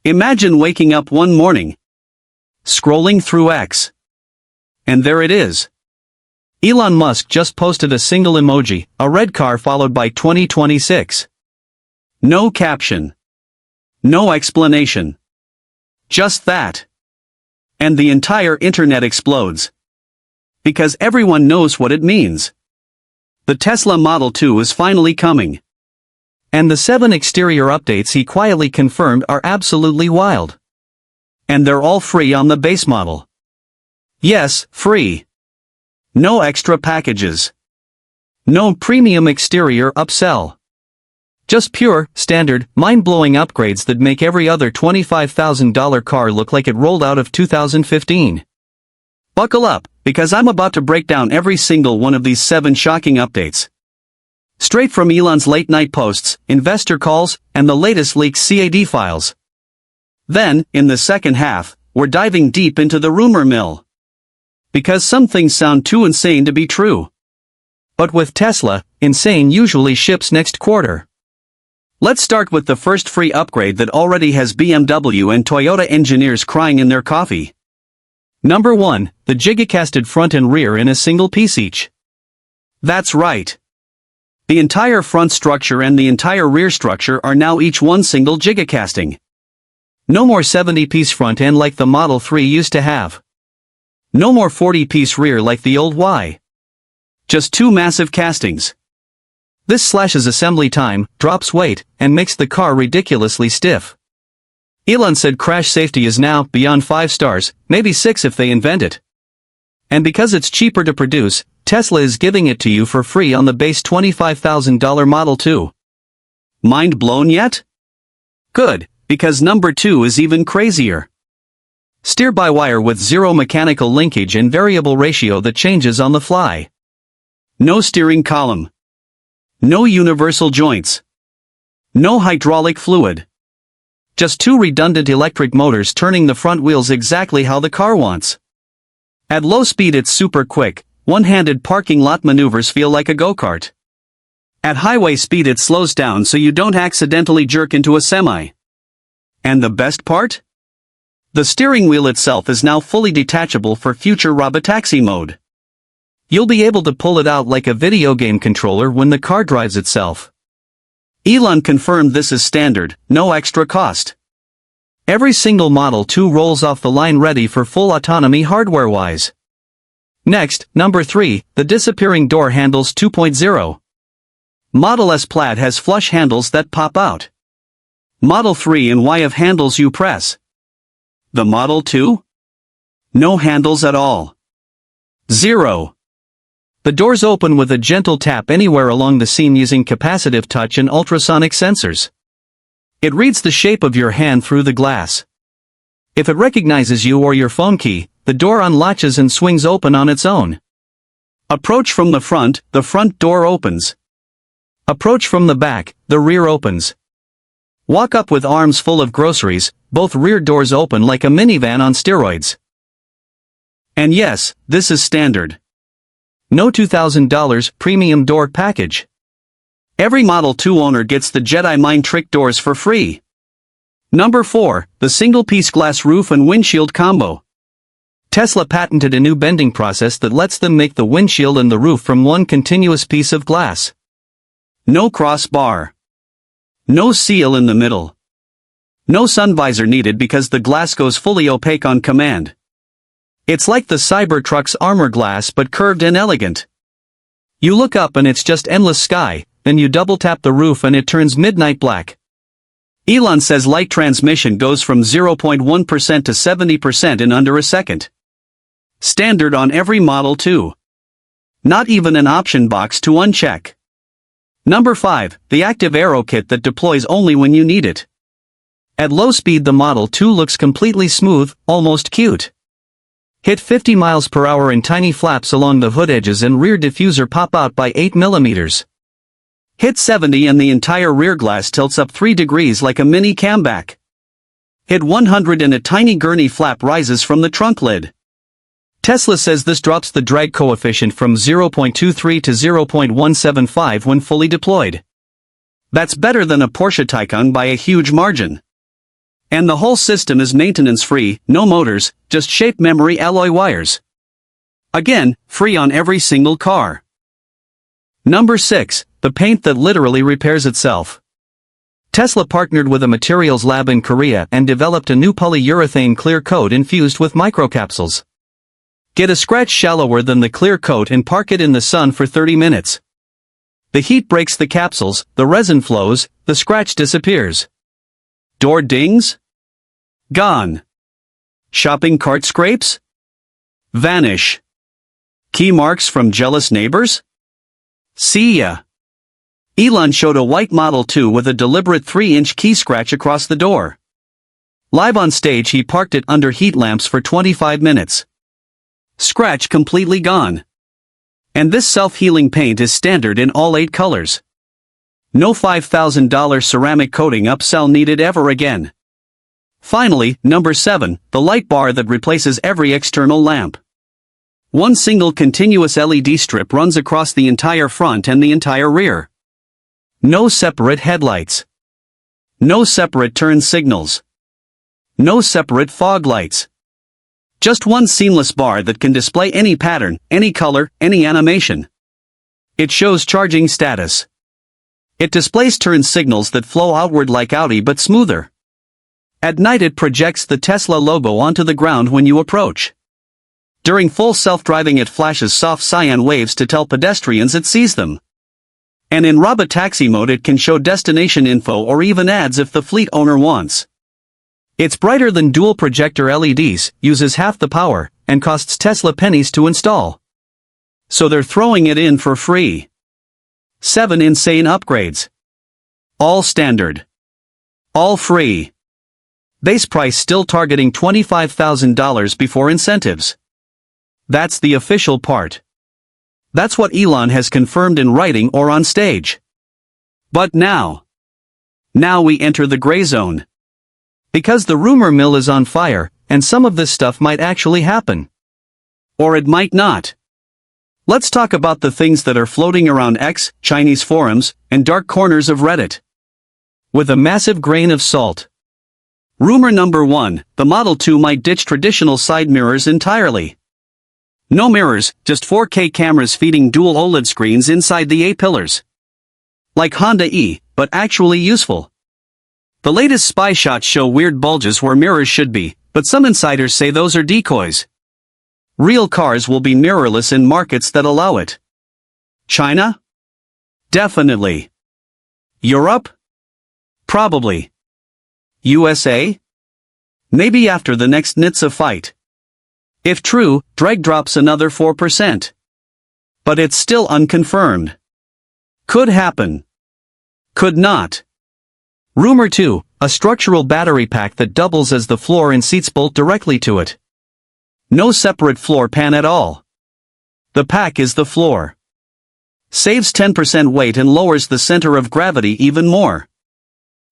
Imagine waking up one morning, scrolling through X, and there it is. Elon Musk just posted a single emoji, a red car followed by 2026. No caption. No explanation. Just that. And the entire internet explodes. Because everyone knows what it means. The Tesla Model 2 is finally coming. And the 7 exterior updates he quietly confirmed are absolutely wild. And they're all free on the base model. Yes, free. No extra packages. No premium exterior upsell. Just pure, standard, mind-blowing upgrades that make every other $25,000 car look like it rolled out of 2015. Buckle up, because I'm about to break down every single one of these 7 shocking updates. Straight from Elon's late-night posts, investor calls, and the latest leaked CAD files. Then, in the second half, we're diving deep into the rumor mill. Because some things sound too insane to be true. But with Tesla, insane usually ships next quarter. Let's start with the first free upgrade that already has BMW and Toyota engineers crying in their coffee. Number 1, the Gigacasted front and rear in a single piece each. That's right. The entire front structure and the entire rear structure are now each one single Gigacasting. No more 70-piece front end like the Model 3 used to have. No more 40-piece rear like the old Y. Just 2 massive castings. This slashes assembly time, drops weight, and makes the car ridiculously stiff. Elon said crash safety is now beyond 5 stars, maybe 6 if they invent it. And because it's cheaper to produce, Tesla is giving it to you for free on the base $25,000 Model 2. Mind blown yet? Good, because number 2 is even crazier. Steer-by-wire with 0 mechanical linkage and variable ratio that changes on the fly. No steering column. No universal joints. No hydraulic fluid. Just 2 redundant electric motors turning the front wheels exactly how the car wants. At low speed it's super quick, one-handed parking lot maneuvers feel like a go-kart. At highway speed it slows down so you don't accidentally jerk into a semi. And the best part? The steering wheel itself is now fully detachable for future Robotaxi mode. You'll be able to pull it out like a video game controller when the car drives itself. Elon confirmed this is standard, no extra cost. Every single Model 2 rolls off the line ready for full autonomy hardware-wise. Next, number 3, the disappearing door handles 2.0. Model S Plaid has flush handles that pop out. Model 3 and Y have handles you press. The Model 2? No handles at all. 0. The doors open with a gentle tap anywhere along the seam using capacitive touch and ultrasonic sensors. It reads the shape of your hand through the glass. If it recognizes you or your phone key, the door unlatches and swings open on its own. Approach from the front door opens. Approach from the back, the rear opens. Walk up with arms full of groceries, both rear doors open like a minivan on steroids. And yes, this is standard. No $2,000 premium door package. Every Model 2 owner gets the Jedi mind trick doors for free. Number 4, the single-piece glass roof and windshield combo. Tesla patented a new bending process that lets them make the windshield and the roof from one continuous piece of glass. No crossbar. No seal in the middle. No sun visor needed because the glass goes fully opaque on command. It's like the Cybertruck's armor glass but curved and elegant. You look up and it's just endless sky, then you double-tap the roof and it turns midnight black. Elon says light transmission goes from 0.1% to 70% in under a second. Standard on every Model 2. Not even an option box to uncheck. Number 5, the active aero kit that deploys only when you need it. At low speed the Model 2 looks completely smooth, almost cute. Hit 50 miles per hour and tiny flaps along the hood edges and rear diffuser pop out by 8 mm. Hit 70 and the entire rear glass tilts up 3 degrees like a mini camback. Hit 100 and a tiny gurney flap rises from the trunk lid. Tesla says this drops the drag coefficient from 0.23 to 0.175 when fully deployed. That's better than a Porsche Taycan by a huge margin. And the whole system is maintenance-free, no motors, just shape memory alloy wires. Again, free on every single car. Number 6, the paint that literally repairs itself. Tesla partnered with a materials lab in Korea and developed a new polyurethane clear coat infused with microcapsules. Get a scratch shallower than the clear coat and park it in the sun for 30 minutes. The heat breaks the capsules, the resin flows, the scratch disappears. Door dings? Gone. Shopping cart scrapes? Vanish. Key marks from jealous neighbors? See ya. Elon showed a white Model 2 with a deliberate 3-inch key scratch across the door. Live on stage he parked it under heat lamps for 25 minutes. Scratch completely gone. And this self-healing paint is standard in all 8 colors. No $5,000 ceramic coating upsell needed ever again. Finally, number 7, the light bar that replaces every external lamp. One single continuous LED strip runs across the entire front and the entire rear. No separate headlights. No separate turn signals. No separate fog lights. Just one seamless bar that can display any pattern, any color, any animation. It shows charging status. It displays turn signals that flow outward like Audi but smoother. At night it projects the Tesla logo onto the ground when you approach. During full self-driving it flashes soft cyan waves to tell pedestrians it sees them. And in Robotaxi mode it can show destination info or even ads if the fleet owner wants. It's brighter than dual projector LEDs, uses half the power, and costs Tesla pennies to install. So they're throwing it in for free. 7 insane upgrades. All standard. All free. Base price still targeting $25,000 before incentives. That's the official part. That's what Elon has confirmed in writing or on stage. But now we enter the gray zone. Because the rumor mill is on fire, and some of this stuff might actually happen. Or it might not. Let's talk about the things that are floating around X, Chinese forums, and dark corners of Reddit. With a massive grain of salt. Rumor number 1, the Model 2 might ditch traditional side mirrors entirely. No mirrors, just 4K cameras feeding dual OLED screens inside the A-pillars. Like Honda E, but actually useful. The latest spy shots show weird bulges where mirrors should be, but some insiders say those are decoys. Real cars will be mirrorless in markets that allow it. China? Definitely. Europe? Probably. USA? Maybe after the next NHTSA fight. If true, drag drops another 4%. But it's still unconfirmed. Could happen. Could not. Rumor 2, a structural battery pack that doubles as the floor and seats bolt directly to it. No separate floor pan at all. The pack is the floor. Saves 10% weight and lowers the center of gravity even more.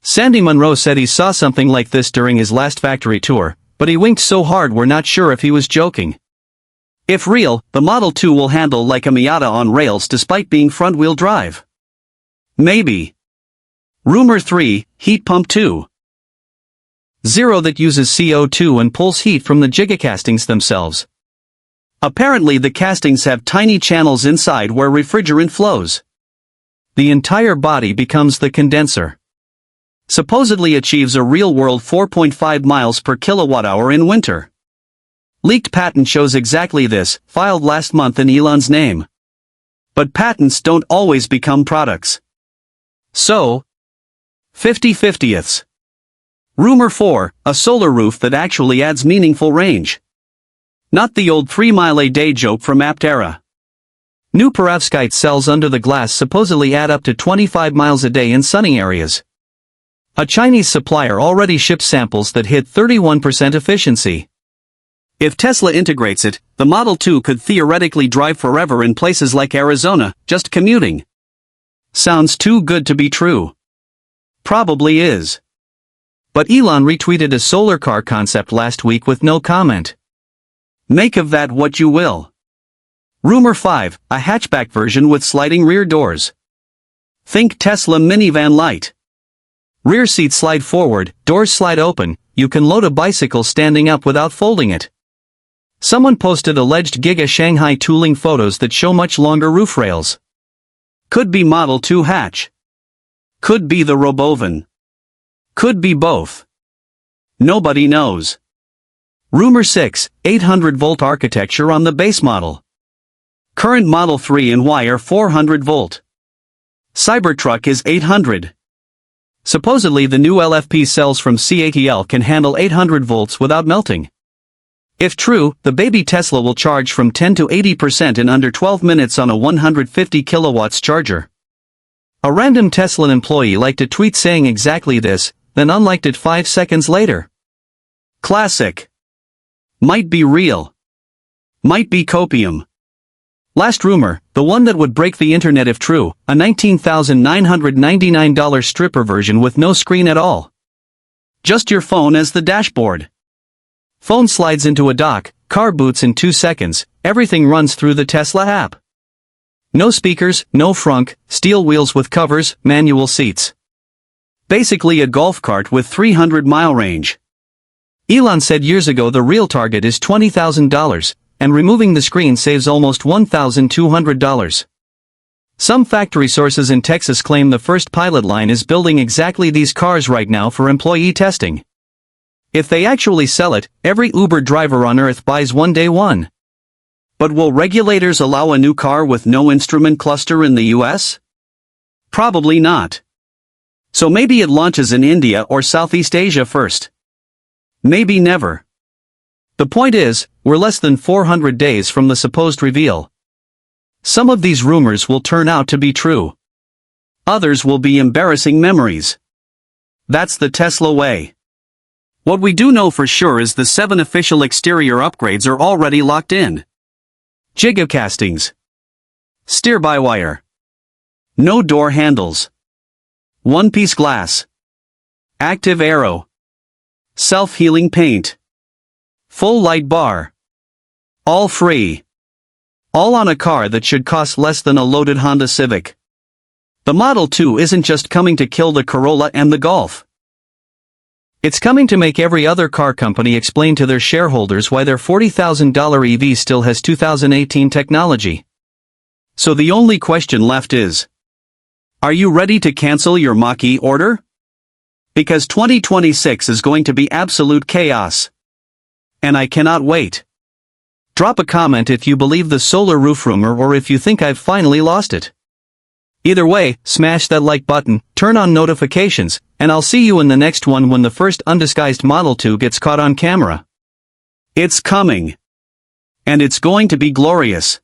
Sandy Munro said he saw something like this during his last factory tour, but he winked so hard we're not sure if he was joking. If real, the Model 2 will handle like a Miata on rails despite being front-wheel drive. Maybe. Rumor 3, heat pump 2. 0 that uses CO2 and pulls heat from the Gigacastings themselves. Apparently the castings have tiny channels inside where refrigerant flows. The entire body becomes the condenser. Supposedly achieves a real-world 4.5 miles per kilowatt-hour in winter. Leaked patent shows exactly this, filed last month in Elon's name. But patents don't always become products. So, 50/50ths. Rumor 4, a solar roof that actually adds meaningful range. Not the old 3-mile-a-day joke from Aptera. New perovskite cells under the glass supposedly add up to 25 miles a day in sunny areas. A Chinese supplier already ships samples that hit 31% efficiency. If Tesla integrates it, the Model 2 could theoretically drive forever in places like Arizona, just commuting. Sounds too good to be true. Probably is. But Elon retweeted a solar car concept last week with no comment. Make of that what you will. Rumor 5, a hatchback version with sliding rear doors. Think Tesla minivan light. Rear seats slide forward, doors slide open, you can load a bicycle standing up without folding it. Someone posted alleged Giga Shanghai tooling photos that show much longer roof rails. Could be Model 2 hatch. Could be the Robovan. Could be both. Nobody knows. Rumor 6, 800-volt architecture on the base model. Current Model 3 and Y are 400 volt. Cybertruck is 800. Supposedly the new LFP cells from CATL can handle 800 volts without melting. If true, the baby Tesla will charge from 10 to 80% in under 12 minutes on a 150 kilowatts charger. A random Tesla employee liked a tweet saying exactly this, then unliked it 5 seconds later. Classic. Might be real. Might be copium. Last rumor, the one that would break the internet if true, a $19,999 stripper version with no screen at all. Just your phone as the dashboard. Phone slides into a dock, car boots in 2 seconds, everything runs through the Tesla app. No speakers, no frunk, steel wheels with covers, manual seats. Basically a golf cart with 300-mile range. Elon said years ago the real target is $20,000, and removing the screen saves almost $1,200. Some factory sources in Texas claim the first pilot line is building exactly these cars right now for employee testing. If they actually sell it, every Uber driver on Earth buys one day one. But will regulators allow a new car with no instrument cluster in the US? Probably not. So maybe it launches in India or Southeast Asia first. Maybe never. The point is, we're less than 400 days from the supposed reveal. Some of these rumors will turn out to be true. Others will be embarrassing memories. That's the Tesla way. What we do know for sure is the 7 official exterior upgrades are already locked in. Gigacastings. Steer-by-wire. No door handles. One-piece glass. Active aero. Self-healing paint. Full light bar. All free. All on a car that should cost less than a loaded Honda Civic. The Model 2 isn't just coming to kill the Corolla and the Golf. It's coming to make every other car company explain to their shareholders why their $40,000 EV still has 2018 technology. So the only question left is, are you ready to cancel your Mach-E order? Because 2026 is going to be absolute chaos. And I cannot wait. Drop a comment if you believe the solar roof rumor or if you think I've finally lost it. Either way, smash that like button, turn on notifications, and I'll see you in the next one when the first undisguised Model 2 gets caught on camera. It's coming. And it's going to be glorious.